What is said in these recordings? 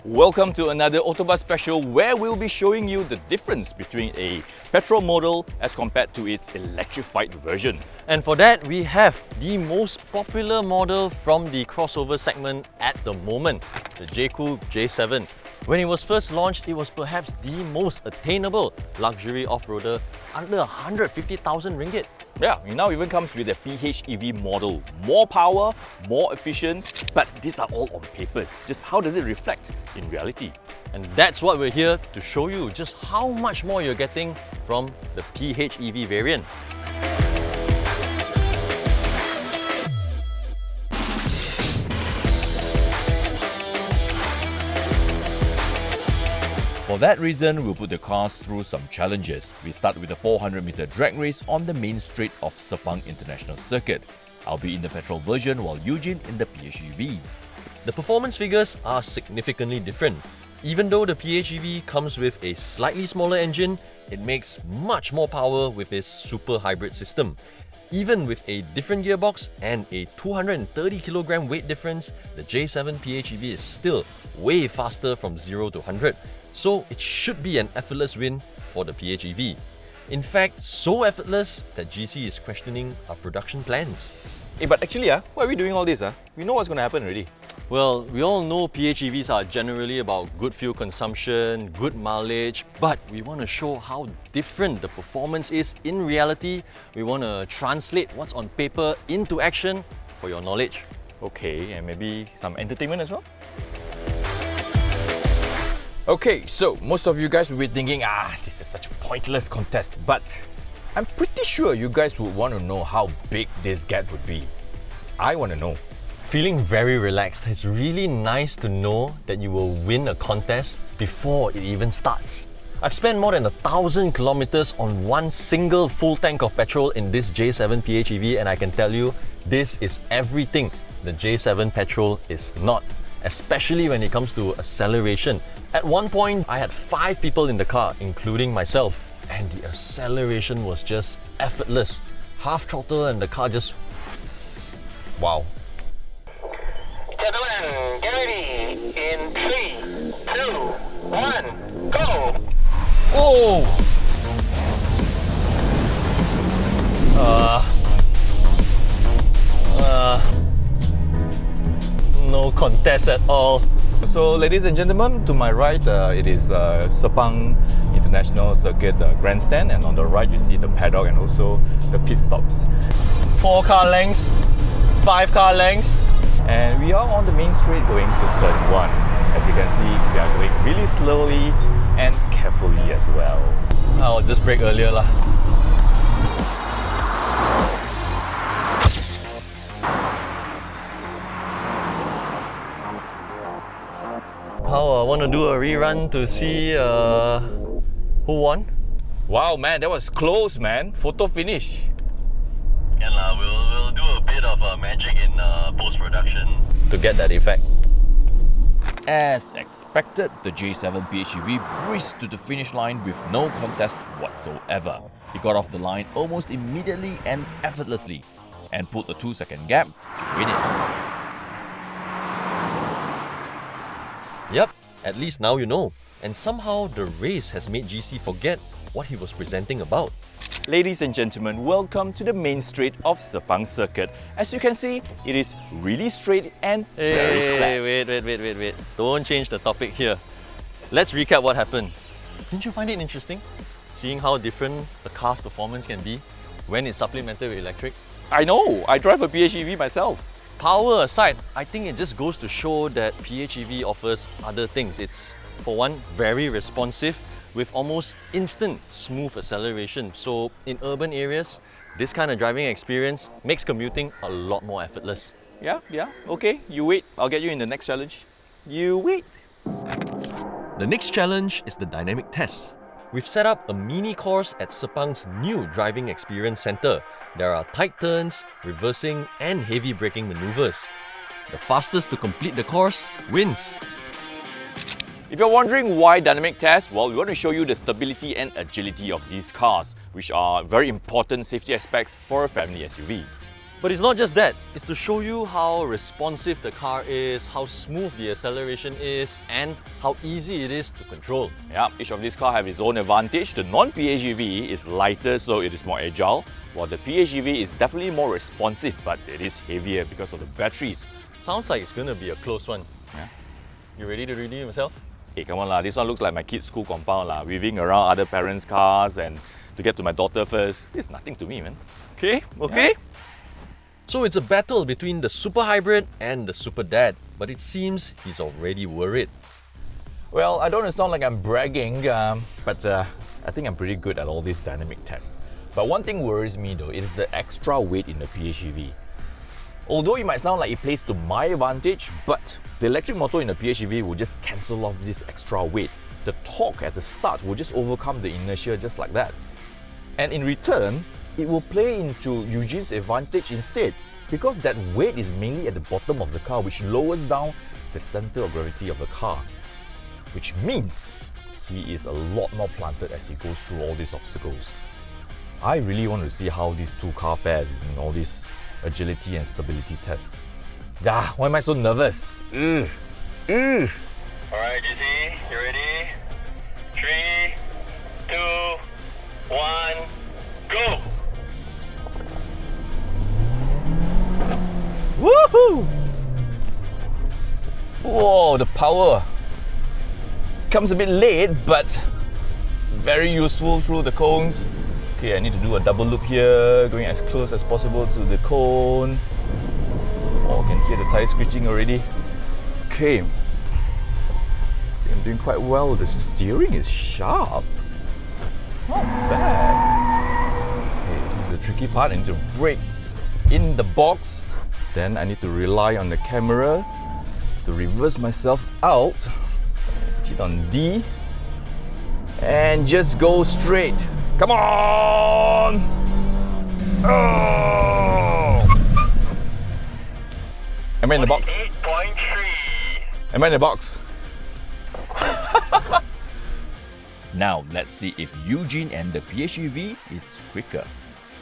Welcome to another AutoBuzz special where we'll be showing you the difference between a petrol model as compared to its electrified version. And for that, we have the most popular model from the crossover segment at the moment, the Jaecoo J7. When it was first launched, it was perhaps the most attainable luxury off-roader under 150,000 ringgit. Yeah, it now even comes with a PHEV model. More power, more efficient, but these are all on papers. Just how does it reflect in reality? And that's what we're here to show you, just how much more you're getting from the PHEV variant. For that reason, we'll put the cars through some challenges. We start with a 400-meter drag race on the main straight of Sepang International Circuit. I'll be in the petrol version while Eugene in the PHEV. The performance figures are significantly different. Even though the PHEV comes with a slightly smaller engine, it makes much more power with its super hybrid system. Even with a different gearbox and a 230 kilogram weight difference, the J7 PHEV is still way faster from 0 to 100. So it should be an effortless win for the PHEV. In fact, so effortless that GC is questioning our production plans. Hey, but actually, why are we doing all this? We know what's going to happen already. Well, we all know PHEVs are generally about good fuel consumption, good mileage, but we want to show how different the performance is in reality. We want to translate what's on paper into action for your knowledge. Okay, and maybe some entertainment as well? Okay, so most of you guys will be thinking, this is such a pointless contest, but I'm pretty sure you guys would want to know how big this gap would be. I want to know. Feeling very relaxed. It's really nice to know that you will win a contest before it even starts. I've spent more than 1,000 kilometers on one single full tank of petrol in this J7 PHEV, and I can tell you, this is everything the J7 petrol is not, especially when it comes to acceleration. At one point, I had 5 people in the car, including myself, and the acceleration was just effortless. Half throttle and the car just... wow. Gentlemen, get ready in 3, 2, 1, go! Oh! No contest at all. So, ladies and gentlemen, to my right, it is Sepang International Circuit grandstand, and on the right, you see the paddock and also the pit stops. 4 car lengths, 5 car lengths. And we are on the main straight going to turn 1. As you can see, we are going really slowly and carefully as well. I'll just brake earlier lah. I want to do a rerun to see who won. Wow, man, that was close, man. Photo finish. Yeah, we'll do a bit of magic in post-production to get that effect. As expected, the J7 PHEV breezed to the finish line with no contest whatsoever. It got off the line almost immediately and effortlessly, and pulled a 2-second gap to win it. Yep, at least now you know. And somehow the race has made GC forget what he was presenting about. Ladies and gentlemen, welcome to the main straight of Sepang Circuit. As you can see, it is really straight and very flat. Wait. Don't change the topic here. Let's recap what happened. Didn't you find it interesting? Seeing how different a car's performance can be when it's supplemented with electric? I know, I drive a PHEV myself. Power aside, I think it just goes to show that PHEV offers other things. It's, for one, very responsive with almost instant smooth acceleration. So in urban areas, this kind of driving experience makes commuting a lot more effortless. Yeah, okay, you wait. I'll get you in the next challenge. You wait. The next challenge is the dynamic test. We've set up a mini course at Sepang's new Driving Experience Centre. There are tight turns, reversing and heavy braking maneuvers. The fastest to complete the course wins. If you're wondering why dynamic test, well, we want to show you the stability and agility of these cars, which are very important safety aspects for a family SUV. But it's not just that, it's to show you how responsive the car is, how smooth the acceleration is, and how easy it is to control. Yeah, each of these cars have its own advantage. The non-PHEV is lighter, so it is more agile, while the PHEV is definitely more responsive, but it is heavier because of the batteries. Sounds like it's gonna be a close one. Yeah. You ready to redeem yourself? Hey, come on lah, this one looks like my kid's school compound lah, weaving around other parents' cars and to get to my daughter first. It's nothing to me, man. Okay. So it's a battle between the super hybrid and the super dad, but it seems he's already worried. Well, I don't want to sound like I'm bragging, but I think I'm pretty good at all these dynamic tests. But one thing worries me though, it is the extra weight in the PHEV. Although it might sound like it plays to my advantage, but the electric motor in the PHEV will just cancel off this extra weight. The torque at the start will just overcome the inertia just like that. And in return, it will play into Eugene's advantage instead, because that weight is mainly at the bottom of the car, which lowers down the center of gravity of the car. Which means he is a lot more planted as he goes through all these obstacles. I really want to see how these two cars fare in all these agility and stability tests. Why am I so nervous? Alright, JC, you ready? 3, 2, 1, go! Woohoo! Whoa, the power comes a bit late, but very useful through the cones. Okay, I need to do a double loop here, going as close as possible to the cone. Oh, I can hear the tire screeching already. Okay, I'm doing quite well. The steering is sharp. Not bad. Okay, this is the tricky part. I need to brake in the box. Then I need to rely on the camera to reverse myself out. Put it on D. And just go straight. Come on! Oh! Am I in the box? 8.3. Am I in the box? Now, let's see if Eugene and the PHEV is quicker.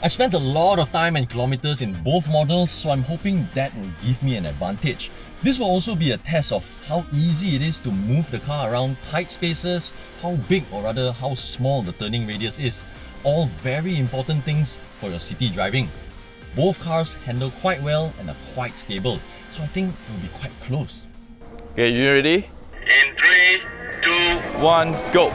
I've spent a lot of time and kilometers in both models, so I'm hoping that will give me an advantage. This will also be a test of how easy it is to move the car around tight spaces, how big or rather how small the turning radius is. All very important things for your city driving. Both cars handle quite well and are quite stable, so I think it will be quite close. Okay, you ready? In 3, 2, 1, go!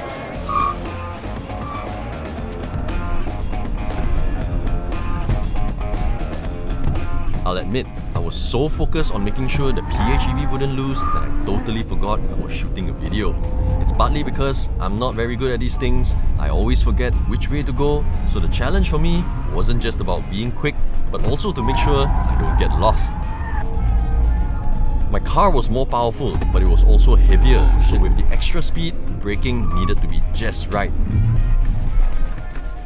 I'll admit, I was so focused on making sure the PHEV wouldn't lose that I totally forgot I was shooting a video. It's partly because I'm not very good at these things, I always forget which way to go, so the challenge for me wasn't just about being quick, but also to make sure I don't get lost. My car was more powerful, but it was also heavier, so with the extra speed, braking needed to be just right.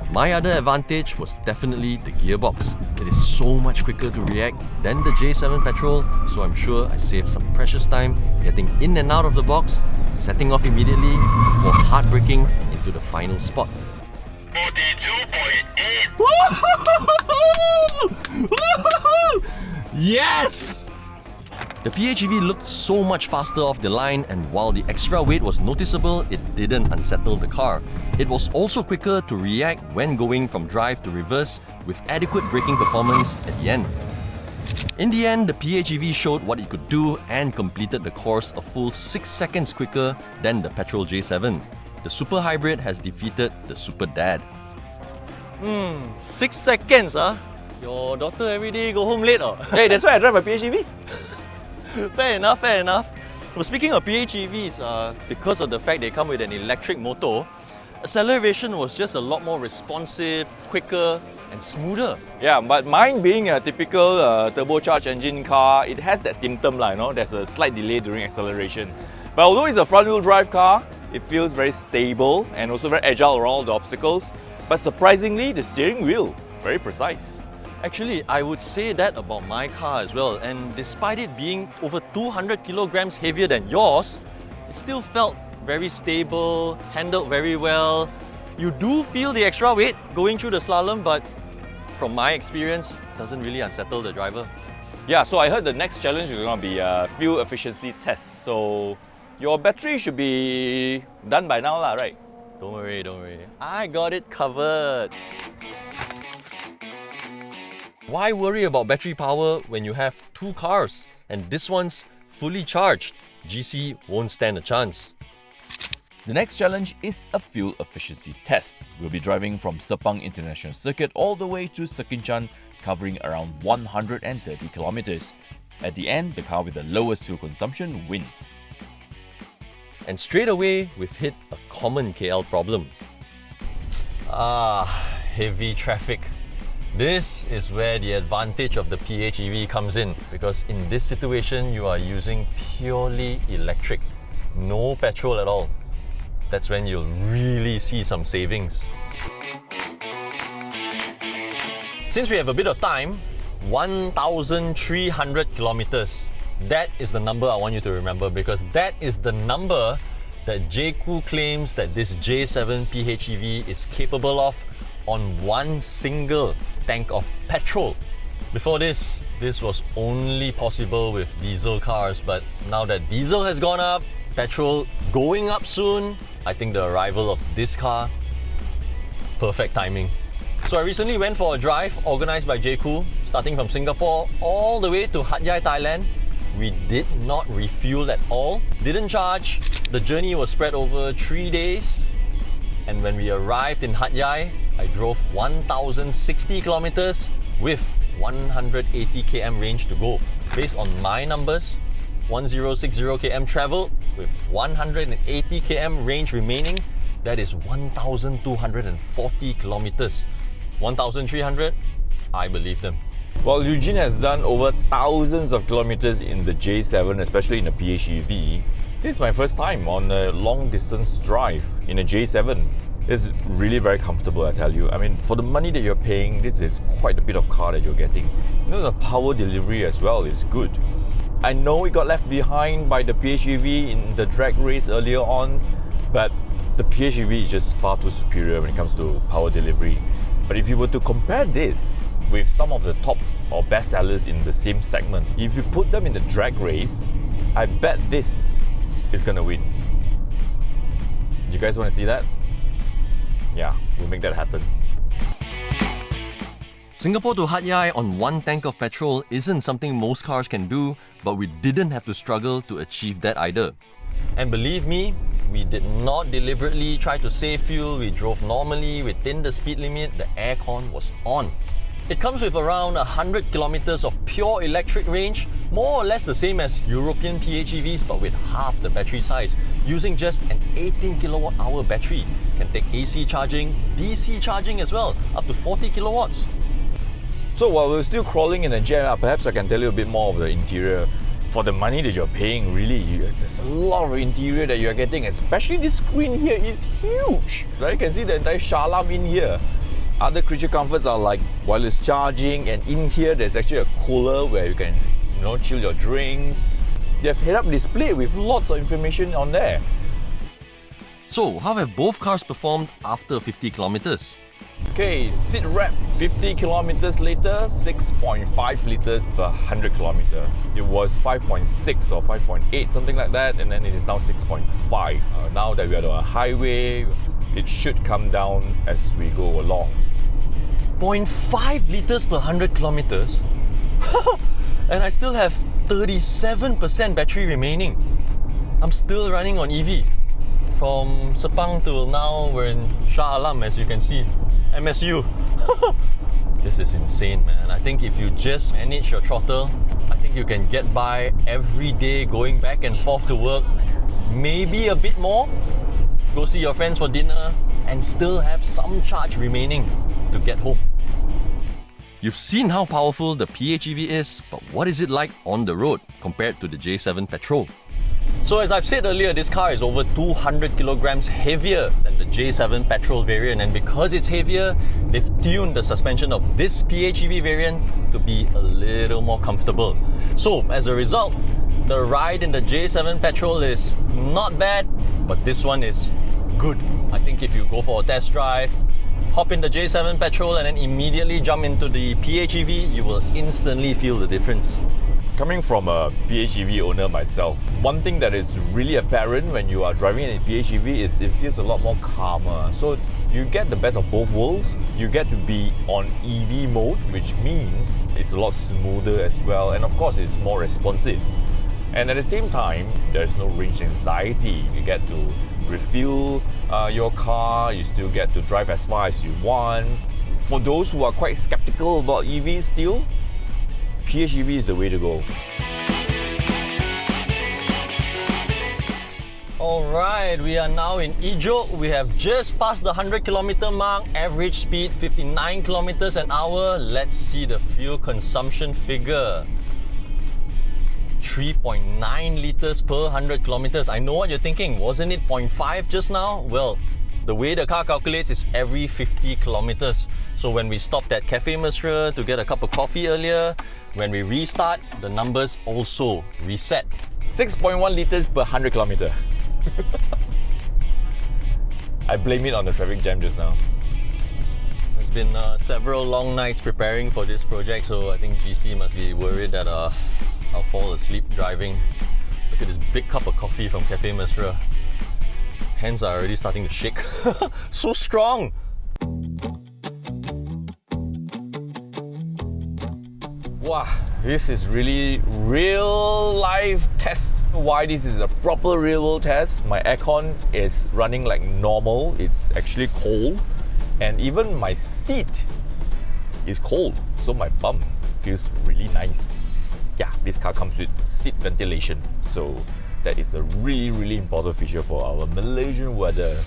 My other advantage was definitely the gearbox. It is so much quicker to react than the J7 petrol, so I'm sure I saved some precious time getting in and out of the box, setting off immediately before hard braking into the final spot. 42.8. Yes! The PHEV looked so much faster off the line, and while the extra weight was noticeable, it didn't unsettle the car. It was also quicker to react when going from drive to reverse, with adequate braking performance at the end. In the end, the PHEV showed what it could do and completed the course a full 6 seconds quicker than the petrol J7. The super hybrid has defeated the super dad. 6 seconds, huh? Your daughter every day go home late, or? Hey, that's why I drive a PHEV. Fair enough, fair enough. Well, speaking of PHEVs, because of the fact they come with an electric motor, acceleration was just a lot more responsive, quicker and smoother. Yeah, but mine being a typical turbocharged engine car, it has that symptom like, there's a slight delay during acceleration. But although it's a front-wheel drive car, it feels very stable and also very agile around all the obstacles. But surprisingly, the steering wheel, very precise. Actually, I would say that about my car as well, and despite it being over 200 kilograms heavier than yours, it still felt very stable, handled very well. You do feel the extra weight going through the slalom, but from my experience, doesn't really unsettle the driver. Yeah, so I heard the next challenge is going to be a fuel efficiency test. So your battery should be done by now, right? Don't worry, don't worry. I got it covered. Why worry about battery power when you have two cars and this one's fully charged? GC won't stand a chance. The next challenge is a fuel efficiency test. We'll be driving from Sepang International Circuit all the way to Sekinchan, covering around 130 kilometers. At the end, the car with the lowest fuel consumption wins. And straight away, we've hit a common KL problem. Heavy traffic. This is where the advantage of the PHEV comes in, because in this situation, you are using purely electric, no petrol at all. That's when you'll really see some savings. Since we have a bit of time, 1,300 kilometers. That is the number I want you to remember, because that is the number that Jaecoo claims that this J7 PHEV is capable of on one single tank of petrol. Before this was only possible with diesel cars, but now that diesel has gone up, petrol going up soon, I think the arrival of this car, perfect timing. So I recently went for a drive organised by Jaecoo, starting from Singapore all the way to Hat Yai, Thailand. We did not refuel at all, didn't charge. The journey was spread over 3 days, and when we arrived in Hat Yai, I drove 1,060 kilometers with 180 km range to go. Based on my numbers, 1060 km travel with 180 km range remaining, that is 1,240 kilometers. 1,300, I believe them. Well, Eugene has done over thousands of kilometers in the J7, especially in a PHEV. This is my first time on a long distance drive in a J7. It's really very comfortable, I tell you. I mean, for the money that you're paying, this is quite a bit of car that you're getting. You know, the power delivery as well is good. I know it got left behind by the PHEV in the drag race earlier on, but the PHEV is just far too superior when it comes to power delivery. But if you were to compare this with some of the top or best sellers in the same segment, if you put them in the drag race, I bet this is gonna win. You guys want to see that? Yeah, we'll make that happen. Singapore to Hat Yai on one tank of petrol isn't something most cars can do, but we didn't have to struggle to achieve that either. And believe me, we did not deliberately try to save fuel. We drove normally within the speed limit. The aircon was on. It comes with around 100 kilometers of pure electric range, more or less the same as European PHEVs, but with half the battery size. Using just an 18 kilowatt hour battery, can take AC charging, DC charging as well, up to 40 kilowatts. So while we're still crawling in the jam, perhaps I can tell you a bit more of the interior. For the money that you're paying, really, there's a lot of interior that you're getting, especially this screen here is huge. Right? You can see the entire Shalam in here. Other creature comforts are like wireless charging, and in here there's actually a cooler where you can, chill your drinks. They have head-up display with lots of information on there. So, how have both cars performed after 50 kilometers? Okay, sit rep 50 kilometers later, 6.5 liters per 100 kilometer. It was 5.6 or 5.8, something like that, and then it is now 6.5. Now that we are on a highway, it should come down as we go along. 0.5 liters per 100 kilometers? And I still have 37% battery remaining. I'm still running on EV. From Sepang till now, we're in Shah Alam, as you can see. MSU. This is insane, man. I think if you just manage your throttle, I think you can get by every day going back and forth to work. Maybe a bit more. Go see your friends for dinner and still have some charge remaining to get home. You've seen how powerful the PHEV is, but what is it like on the road compared to the J7 petrol? So as I've said earlier, this car is over 200 kilograms heavier than the J7 petrol variant, and because it's heavier, they've tuned the suspension of this PHEV variant to be a little more comfortable. So as a result, the ride in the J7 petrol is not bad, but this one is good. I think if you go for a test drive, Hop in the J7 petrol and then immediately jump into the PHEV, you will instantly feel the difference. Coming from a PHEV owner myself, one thing that is really apparent when you are driving in a PHEV is it feels a lot more calmer. So you get the best of both worlds. You get to be on EV mode, which means it's a lot smoother as well, and of course it's more responsive. And at the same time, there's no range anxiety. You get to refuel your car, you still get to drive as far as you want. For those who are quite skeptical about EVs still, PHEV is the way to go. Alright, we are now in Ijo. We have just passed the 100km mark, average speed 59 kilometers an hour. Let's see the fuel consumption figure. 3.9 liters per 100 kilometers. I know what you're thinking, wasn't it 0.5 just now? Well, the way the car calculates is every 50 kilometers. So when we stopped at Cafe Mesra to get a cup of coffee earlier, when we restart, the numbers also reset. 6.1 liters per 100 kilometer. I blame it on the traffic jam just now. There's been several long nights preparing for this project, so I think GC must be worried that I'll fall asleep driving. Look at this big cup of coffee from Cafe Mesra. Hands are already starting to shake. So strong! Wow, this is really real life test. Why this is a proper real world test. My aircon is running like normal. It's actually cold, and even my seat is cold, so my bum feels really nice. Yeah, this car comes with seat ventilation, so that is a really important feature for our Malaysian weather.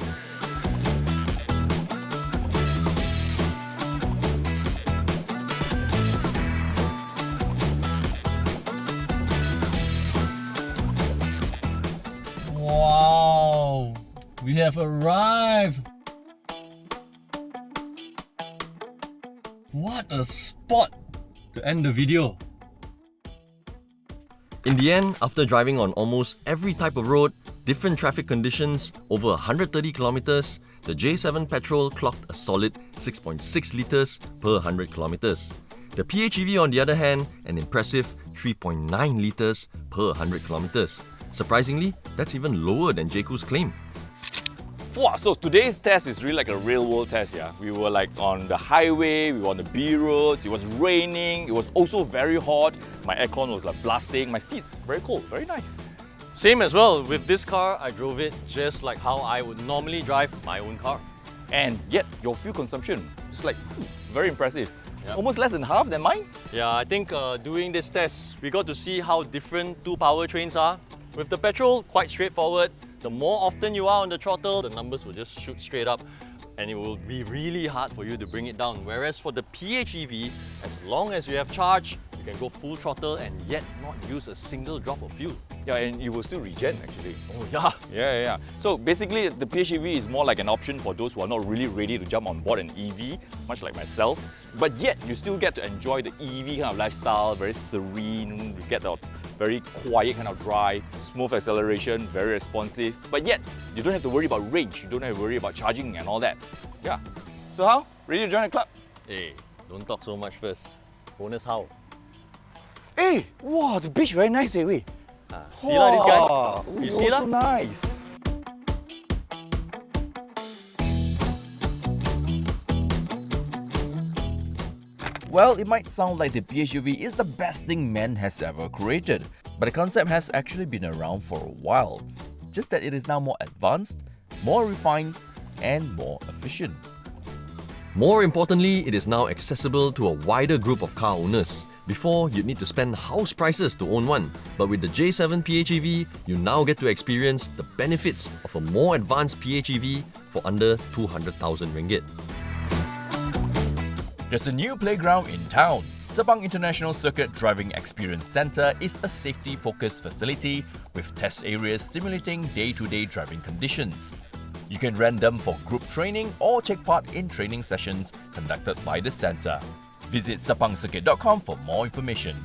Wow! We have arrived! What a spot to end the video! In the end, after driving on almost every type of road, different traffic conditions, over 130 kilometers, the J7 petrol clocked a solid 6.6 liters per 100 kilometers. The PHEV, on the other hand, an impressive 3.9 liters per 100 kilometers. Surprisingly, that's even lower than Jaecoo's claim. Wow, so today's test is really like a real world test, yeah. We were like on the highway, we were on the B roads, it was raining, it was also very hot, my aircon was like blasting, my seats very cold, very nice. Same as well, with this car, I drove it just like how I would normally drive my own car. And yet, your fuel consumption is like very impressive. Yep. Almost less than half than mine. Yeah, I think doing this test, we got to see how different two powertrains are. With the petrol, quite straightforward. The more often you are on the throttle, the numbers will just shoot straight up and it will be really hard for you to bring it down. Whereas for the PHEV, as long as you have charge, you can go full throttle and yet not use a single drop of fuel. Yeah, and you will still regen actually. Oh yeah! Yeah. So basically, the PHEV is more like an option for those who are not really ready to jump on board an EV, much like myself. But yet, you still get to enjoy the EV kind of lifestyle, very serene, you get the very quiet kind of drive, smooth acceleration, very responsive. But yet, you don't have to worry about range, you don't have to worry about charging and all that. Yeah. So how? Ready to join the club? Hey, don't talk so much first. Bonus how? Hey! Wow, the beach very nice, eh? Wait. See lah, this guy? You see lah? So nice. Well, it might sound like the PHEV is the best thing man has ever created, but the concept has actually been around for a while. Just that it is now more advanced, more refined, and more efficient. More importantly, it is now accessible to a wider group of car owners. Before, you'd need to spend house prices to own one, but with the J7 PHEV, you now get to experience the benefits of a more advanced PHEV for under 200,000 ringgit. There's a new playground in town. Sabang International Circuit Driving Experience Centre is a safety-focused facility with test areas simulating day-to-day driving conditions. You can rent them for group training or take part in training sessions conducted by the centre. Visit sapangsircuit.com for more information.